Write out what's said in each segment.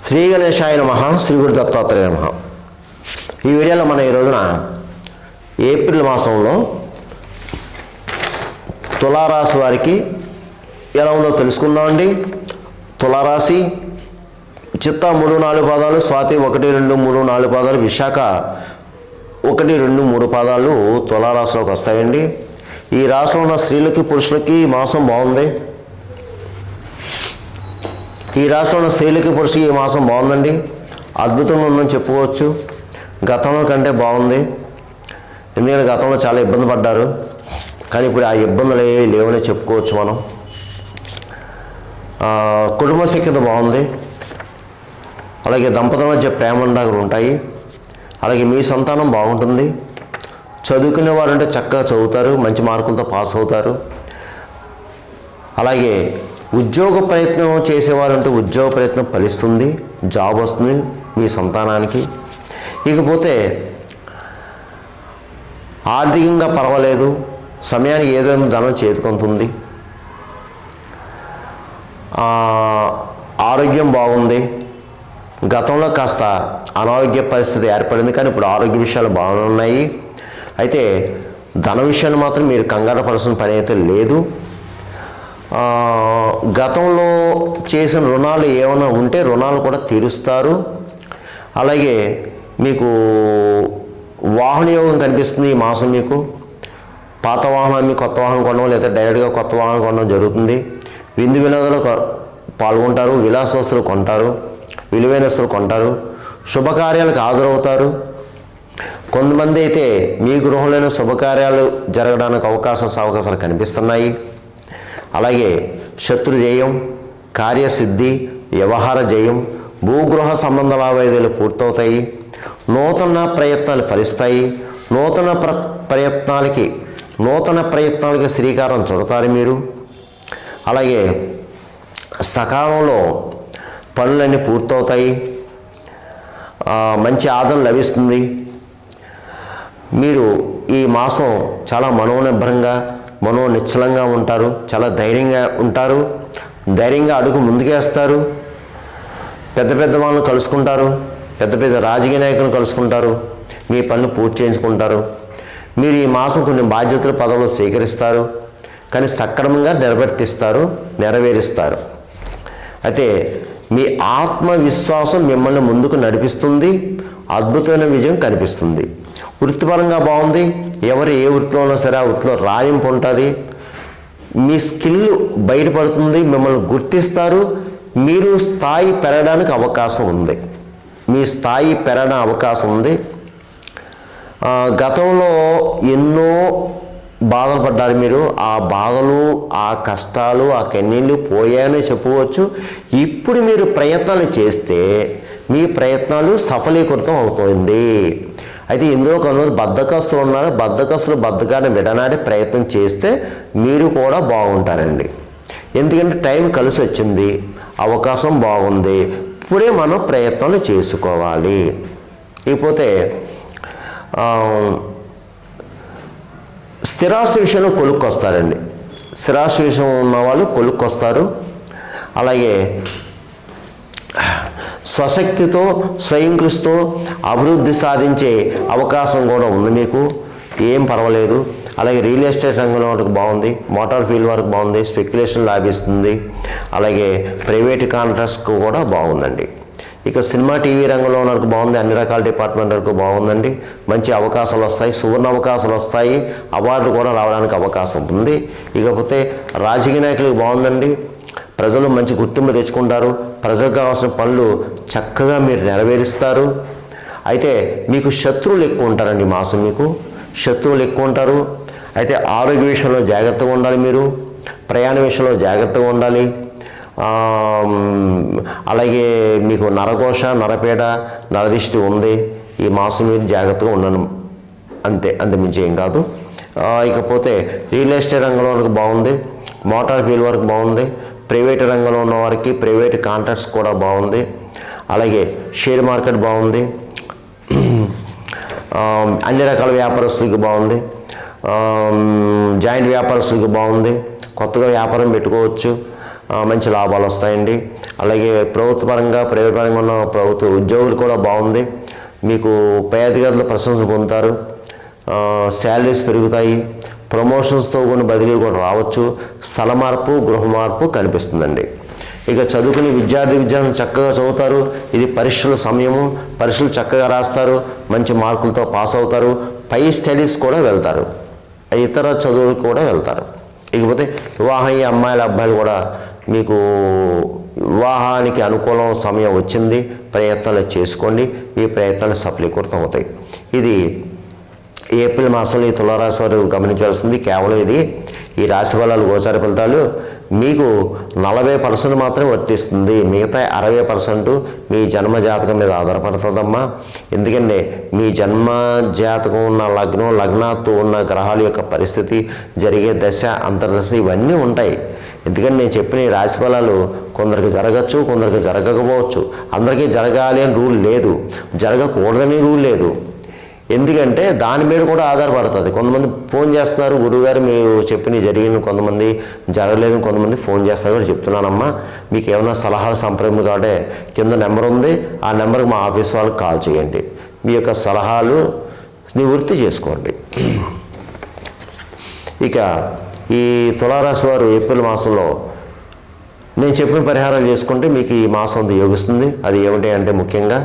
శ్రీ గణేశాయ నమః. శ్రీ గురు దత్తాత్రేయ నమః. ఈ వీడియోలో మనం ఈ రోజున ఏప్రిల్ మాసంలో తులారాశి వారికి ఎలా ఉందో తెలుసుకుందామండి. తులారాశి చిత్తా 3, 4 పాదాలు, స్వాతి 1, 2, 3, 4 పాదాలు, విశాఖ 1, 2, 3 పాదాలు తులారాశిలోకి వస్తాయండి. ఈ రాశిలో ఉన్న స్త్రీలకి పురుషులకి ఈ మాసం బాగుంది. ఈ రాశిలో ఉన్న స్త్రీలకి పురుషులకి ఈ మాసం బాగుందండి. అద్భుతంగా ఉందని చెప్పుకోవచ్చు. గతంలో కంటే బాగుంది. ఎందుకంటే గతంలో చాలా ఇబ్బంది పడ్డారు, కానీ ఇప్పుడు ఆ ఇబ్బందులు లేవని చెప్పుకోవచ్చు మనం. కుటుంబ సఖ్యత బాగుంది. అలాగే దంపతుల మధ్య ప్రేమలు ఉంటాయి. అలాగే మీ సంతానం బాగుంటుంది. చదువుకునే వారంటే చక్కగా చదువుతారు, మంచి మార్కులతో పాస్ అవుతారు. అలాగే ఉద్యోగ ప్రయత్నం చేసేవారంటే ఉద్యోగ ప్రయత్నం ఫలిస్తుంది, జాబ్ వస్తుంది మీ సంతానానికి. ఇకపోతే ఆర్థికంగా పర్వాలేదు, సమయానికి ఏదైనా ధనం చేతికొంటుంది. ఆరోగ్యం బాగుంది. గతంలో కాస్త అనారోగ్య పరిస్థితి ఏర్పడింది, కానీ ఇప్పుడు ఆరోగ్య విషయాలు బాగున్నాయి. అయితే ధన విషయాన్ని మాత్రం మీరు కంగారు పడాల్సిన పని అయితే లేదు. గతంలో చేసిన రుణాలు ఏమైనా ఉంటే రుణాలు కూడా తీరుస్తారు. అలాగే మీకు వాహన యోగం కనిపిస్తుంది ఈ మాసం. మీకు పాత వాహనాన్ని కొత్త వాహనం కొనడం, లేదా డైరెక్ట్గా కొత్త వాహనం కొనడం జరుగుతుంది. విందు వినోదాలు పాల్గొంటారు, విలాస వస్తువులు కొంటారు, విలువైన వస్తువులు కొంటారు, శుభకార్యాలకు హాజరవుతారు. కొంతమంది అయితే మీ గృహంలోనే శుభకార్యాలు జరగడానికి అవకాశాలు కనిపిస్తున్నాయి. అలాగే శత్రు జయం, కార్యసిద్ధి, వ్యవహార జయం, భూగృహ సంబంధ లావాదేవీలు పూర్తవుతాయి. నూతన ప్రయత్నాలు ఫలిస్తాయి. నూతన ప్రయత్నాలకి శ్రీకారం చుడతారు మీరు. అలాగే సకాలంలో పనులన్నీ పూర్తవుతాయి. మంచి ఆదరణ లభిస్తుంది. మీరు ఈ మాసం చాలా మనోనిబ్బరంగా, మనోనిశ్చలంగా ఉంటారు. చాలా ధైర్యంగా ఉంటారు. ధైర్యంగా అడుగు ముందుకేస్తారు. పెద్ద పెద్ద వాళ్ళని కలుసుకుంటారు. పెద్ద పెద్ద రాజకీయ నాయకులను కలుసుకుంటారు. మీ పనులు పూర్తి చేయించుకుంటారు. మీరు ఈ మాసం కొన్ని బాధ్యతలు, పదవులు స్వీకరిస్తారు, కానీ సక్రమంగా నెరవేరుస్తారు. అయితే మీ ఆత్మవిశ్వాసం మిమ్మల్ని ముందుకు నడిపిస్తుంది. అద్భుతమైన విజయం కనిపిస్తుంది. వృత్తిపరంగా బాగుంది. ఎవరు ఏ వృత్తిలో ఉన్నా సరే ఆ వృత్తిలో రాణింపు ఉంటుంది. మీ స్కిల్ బయటపడుతుంది. మిమ్మల్ని గుర్తిస్తారు. మీరు స్థాయి పెరగడానికి అవకాశం ఉంది. గతంలో ఎన్నో బాధలు పడ్డారు మీరు. ఆ బాధలు, ఆ కష్టాలు, ఆ కన్నీళ్ళు పోయాయని చెప్పుకోవచ్చు. ఇప్పుడు మీరు ప్రయత్నాలు చేస్తే మీ ప్రయత్నాలు సఫలీకృతం అవుతుంది. అయితే ఇందులో కొంతమంది బద్ధకస్తులు ఉన్నారు. బద్ధకాన్ని విడనాడి ప్రయత్నం చేస్తే మీరు కూడా బాగుంటారండి. ఎందుకంటే టైం కలిసి వచ్చింది, అవకాశం బాగుంది. ఇప్పుడే మనం ప్రయత్నాలు చేసుకోవాలి. ఇకపోతే స్థిరాస్తి విషయంలో కొలుక్కొస్తారండి. స్థిరాస్తి విషయం ఉన్న వాళ్ళు కొలుక్కొస్తారు. అలాగే స్వశక్తితో, స్వయం కృషితో అభివృద్ధి సాధించే అవకాశం కూడా ఉంది మీకు. ఏం పర్వాలేదు. అలాగే రియల్ ఎస్టేట్ రంగంలో వరకు బాగుంది. మోటార్ ఫీల్డ్ వరకు బాగుంది. స్పెక్యులేషన్ లాభిస్తుంది. అలాగే ప్రైవేట్ కాంట్రాక్ట్స్కు కూడా బాగుందండి. ఇక సినిమా, టీవీ రంగంలో వరకు బాగుంది. అన్ని రకాల డిపార్ట్మెంట్ వరకు బాగుందండి. మంచి అవకాశాలు వస్తాయి. సువర్ణ అవకాశాలు వస్తాయి. అవార్డు కూడా రావడానికి అవకాశం ఉంది. ఇకపోతే రాజకీయ నాయకులకు బాగుందండి. ప్రజలు మంచి గుర్తింపు తెచ్చుకుంటారు. ప్రజలకు కావాల్సిన పనులు చక్కగా మీరు నెరవేరుస్తారు. అయితే మీకు శత్రువులు ఎక్కువ ఉంటారండి. ఈ మాసం మీకు శత్రువులు ఎక్కువ ఉంటారు. అయితే ఆరోగ్య విషయంలో జాగ్రత్తగా ఉండాలి. మీరు ప్రయాణ విషయంలో జాగ్రత్తగా ఉండాలి. అలాగే మీకు నరఘోష, నరపీడ, నరదిష్టి ఉంది. ఈ మాసం మీరు జాగ్రత్తగా ఉండను, అంతమించి ఏం కాదు. ఇకపోతే రియల్ ఎస్టేట్ రంగంలో వరకు బాగుంది. మోటార్ ఫీల్డ్ వరకు బాగుంది. ప్రైవేట్ రంగంలో ఉన్న వారికి ప్రైవేట్ కాంట్రాక్ట్స్ కూడా బాగుంది. అలాగే షేర్ మార్కెట్ బాగుంది. అన్ని రకాల వ్యాపారస్తులకి బాగుంది. జాయింట్ వ్యాపారస్తులకి బాగుంది. కొత్తగా వ్యాపారం పెట్టుకోవచ్చు. మంచి లాభాలు వస్తాయండి. అలాగే ప్రభుత్వ పరంగా ప్రైవేట్ పరంగా ఉన్న ప్రభుత్వ ఉద్యోగులు కూడా బాగుంది. మీకు పై అధికారుల ప్రశంస పొందుతారు, శాలరీస్ పెరుగుతాయి, ప్రమోషన్స్తో కొన్ని బదిలీలు కూడా రావచ్చు, స్థల మార్పు గృహ మార్పు కనిపిస్తుందండి. ఇక చదువుకుని విద్యార్థులు చక్కగా చదువుతారు. ఇది పరీక్షల సమయము, పరీక్షలు చక్కగా రాస్తారు, మంచి మార్కులతో పాస్ అవుతారు, పై స్టడీస్ కూడా వెళ్తారు, ఇతర చదువులకు కూడా వెళ్తారు. ఇకపోతే వివాహం అయ్యే అమ్మాయిల అబ్బాయిలు కూడా మీకు వివాహానికి అనుకూలం సమయం వచ్చింది, ప్రయత్నాలు చేసుకోండి, ఈ ప్రయత్నాలు సఫలీకృతం అవుతాయి. ఇది ఏప్రిల్ మాసంలో ఈ తులారాశి వారు గమనించాల్సింది కేవలం ఇది. ఈ రాశి ఫలాలు గోచార ఫలితాలు మీకు 40% మాత్రమే వర్తిస్తుంది, మిగతా 60% మీ జన్మ జాతకం మీద ఆధారపడుతుందమ్మా. ఎందుకంటే మీ జన్మ జాతకం ఉన్న లగ్నం, లగ్నాత్తు ఉన్న గ్రహాల యొక్క పరిస్థితి, జరిగే దశ, అంతర్దశ ఇవన్నీ ఉంటాయి. ఎందుకంటే నేను చెప్పిన ఈ రాశి ఫలాలు కొందరికి జరగచ్చు, కొందరికి జరగకపోవచ్చు. అందరికీ జరగాలి అని రూల్ లేదు, జరగకూడదని రూల్ లేదు. ఎందుకంటే దాని మీద కూడా ఆధారపడుతుంది. కొంతమంది ఫోన్ చేస్తున్నారు, గురువుగారు మీరు చెప్పిన జరిగిన, కొంతమంది జరగలేదు, కొంతమంది ఫోన్ చేస్తారు కూడా చెప్తున్నానమ్మా. మీకు ఏమైనా సలహాలు సంప్రదింపు కాబట్టి కింద నెంబర్ ఉంది, ఆ నెంబర్కి మా ఆఫీస్ వాళ్ళకి కాల్ చేయండి, మీ యొక్క సలహాలు నివృత్తి చేసుకోండి. ఇక ఈ తులారాశి వారు ఏప్రిల్ మాసంలో నేను చెప్పిన పరిహారాలు చేసుకుంటే మీకు ఈ మాసం అంతా యోగిస్తుంది. అది ఏమిటి అంటే ముఖ్యంగా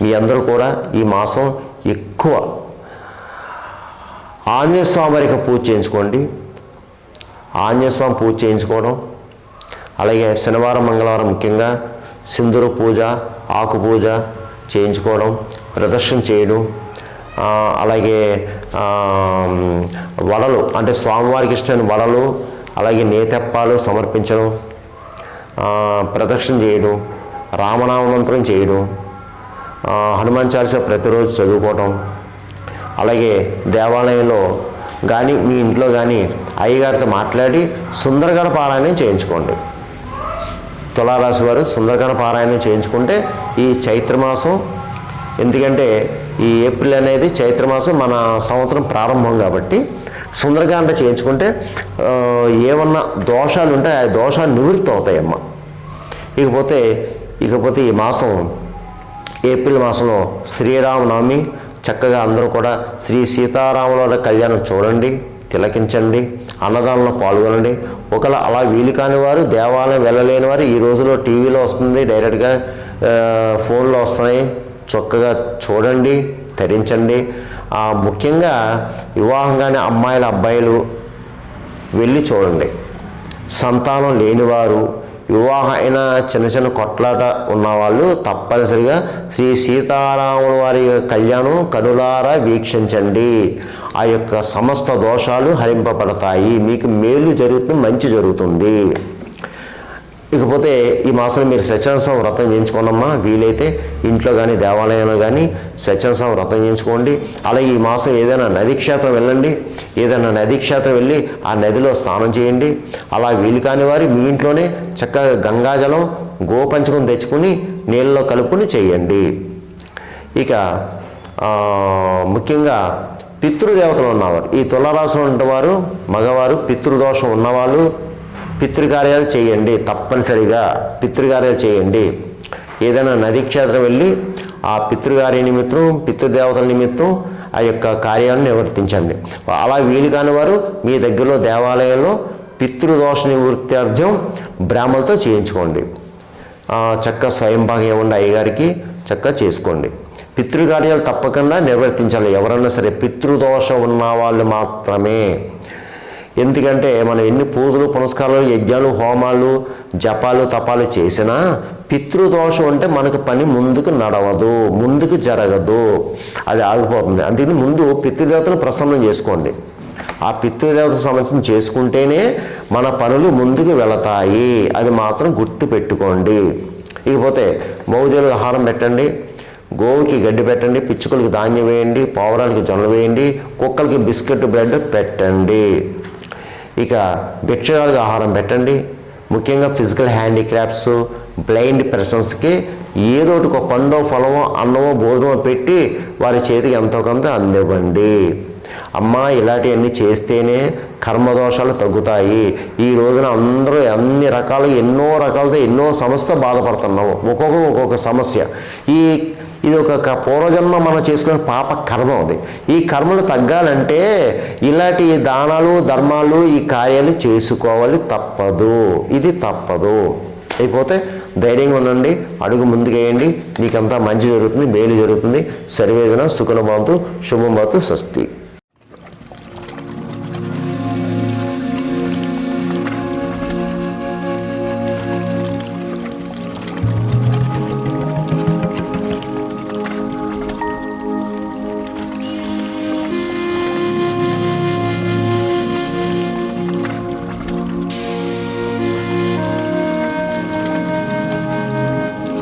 మీ అందరూ కూడా ఈ మాసం ఎక్కువ ఆంజనేయ స్వామి వారికి పూజ చేయించుకోండి. ఆంజనేయ స్వామి పూజ చేయించుకోవడం, అలాగే శనివారం మంగళవారం ముఖ్యంగా సింధూర పూజ, ఆకు పూజ చేయించుకోవడం, ప్రదర్శన చేయడం, అలాగే వడలు అంటే స్వామివారికి ఇష్టమైన వడలు, అలాగే నేతెప్పాలు సమర్పించడం, ప్రదర్శన చేయడం, రామనామ మంత్రం చేయడం, హనుమాన్ చాలీసా ప్రతిరోజు చదువుకోవటం, అలాగే దేవాలయంలో కానీ మీ ఇంట్లో కానీ అయ్యగారితో మాట్లాడి సుందరకాండ పారాయణం చేయించుకోండి. తులారాశి వారు సుందరకాండ పారాయణం చేయించుకుంటే ఈ చైత్రమాసం, ఎందుకంటే ఈ ఏప్రిల్ అనేది చైత్రమాసం మన సంవత్సరం ప్రారంభం కాబట్టి సుందరకాండ చేయించుకుంటే ఏమన్నా దోషాలు ఉంటే ఆ దోషాలు నివృత్తి అవుతాయమ్మ. ఇకపోతే ఈ మాసం ఏప్రిల్ మాసంలో శ్రీరామనవమి, చక్కగా అందరూ కూడా శ్రీ సీతారాముల కళ్యాణం చూడండి, తిలకించండి, అన్నదానంలో పాల్గొనండి. ఒకవేళ అలా వీలు కాని వారు, దేవాలయం వెళ్ళలేని వారు ఈ రోజులో టీవీలో వస్తుంది, డైరెక్ట్గా ఫోన్లో వస్తున్నాయి, చక్కగా చూడండి, తరించండి. ముఖ్యంగా వివాహంగానే అమ్మాయిల అబ్బాయిలు వెళ్ళి చూడండి. సంతానం లేనివారు, వివాహం అయిన చిన్న కొట్లాట ఉన్నవాళ్ళు తప్పనిసరిగా శ్రీ సీతారాముల వారి కళ్యాణం కనులారా వీక్షించండి. ఆ యొక్క సమస్త దోషాలు హరింపబడతాయి, మీకు మేలు జరుగుతుంది, మంచి జరుగుతుంది. ఇకపోతే ఈ మాసం మీరు సత్యనారాయణ వ్రతం చేయించుకోండమ్మా. వీలైతే ఇంట్లో కానీ దేవాలయంలో కానీ సత్యనారాయణ వ్రతం చేయించుకోండి. అలాగే ఈ మాసం ఏదైనా నదీ క్షేత్రం వెళ్ళండి, ఏదైనా నదీ క్షేత్రం వెళ్ళి ఆ నదిలో స్నానం చేయండి. అలా వీలు కాని వారు మీ ఇంట్లోనే చక్కగా గంగాజలం, గోపంచకం తెచ్చుకుని నీళ్ళలో కలుపుకొని చేయండి. ఇక ముఖ్యంగా పితృదేవతలు ఉన్నవారు, ఈ తులారాశిలో ఉన్నవారు మగవారు పితృదోషం ఉన్నవాళ్ళు పితృకార్యాలు చేయండి, తప్పనిసరిగా పితృకార్యాలు చేయండి. ఏదైనా నదీ క్షేత్రం వెళ్ళి ఆ పితృకార్య నిమిత్తం, పితృదేవతల నిమిత్తం ఆ యొక్క కార్యాలను నిర్వర్తించండి. అలా వీలు కాని వారు మీ దగ్గరలో దేవాలయంలో పితృదోష నివృత్త్యార్థం బ్రాహ్మణులతో చేయించుకోండి. చక్కగా స్వయంపాకం ఇవ్వండి అయ్యగారికి, చక్కగా చేసుకోండి. పితృకార్యాలు తప్పకుండా నిర్వర్తించాలి. ఎవరన్నా సరే పితృదోషం ఉన్న వాళ్ళు మాత్రమే. ఎందుకంటే మనం ఎన్ని పూజలు, పునస్కారాలు, యజ్ఞాలు, హోమాలు, జపాలు, తపాలు చేసినా పితృదోషం అంటే మనకు పని ముందుకు నడవదు, ముందుకు జరగదు, అది ఆగిపోతుంది. అందుకని ముందు పితృదేవతను ప్రసన్నం చేసుకోండి. ఆ పితృదేవత సమస్యను చేసుకుంటేనే మన పనులు ముందుకు వెళతాయి, అది మాత్రం గుర్తు పెట్టుకోండి. ఇకపోతే మౌజులకు ఆహారం పెట్టండి, గోవుకి గడ్డి పెట్టండి, పిచ్చుకలకి ధాన్యం వేయండి, పావురాలకి జొన్నలు వేయండి, కుక్కలకి బిస్కెట్ బ్రెడ్ పెట్టండి. ఇక భిక్షగాళ్ళకి ఆహారం పెట్టండి. ముఖ్యంగా ఫిజికల్ హ్యాండిక్రాఫ్ట్స్, బ్లైండ్ పర్సన్స్కి ఏదో ఒక పండో, ఫలమో, అన్నమో, భోజనమో పెట్టి వారి చేతికి ఎంతో కొంత అందివ్వండి. అమ్మా ఇలాంటివన్నీ చేస్తేనే కర్మదోషాలు తగ్గుతాయి. ఈ రోజున అందరూ అన్ని రకాలు ఎన్నో రకాలతో ఎన్నో సమస్యతో బాధపడుతున్నాము. ఒక్కొక్క సమస్య. ఇది ఒక పూర్వజన్మ మనం చేసుకునే పాప కర్మ అది. ఈ కర్మలు తగ్గాలంటే ఇలాంటి దానాలు ధర్మాలు ఈ కార్యాలు చేసుకోవాలి, తప్పదు. ఇది తప్పదు. అయిపోతే ధైర్యంగా ఉండండి, అడుగు ముందుకేయండి, మీకంతా మంచి జరుగుతుంది, మేలు జరుగుతుంది. సర్వేజన సుఖనుభవంతు, శుభంభవతు, స్వస్తి.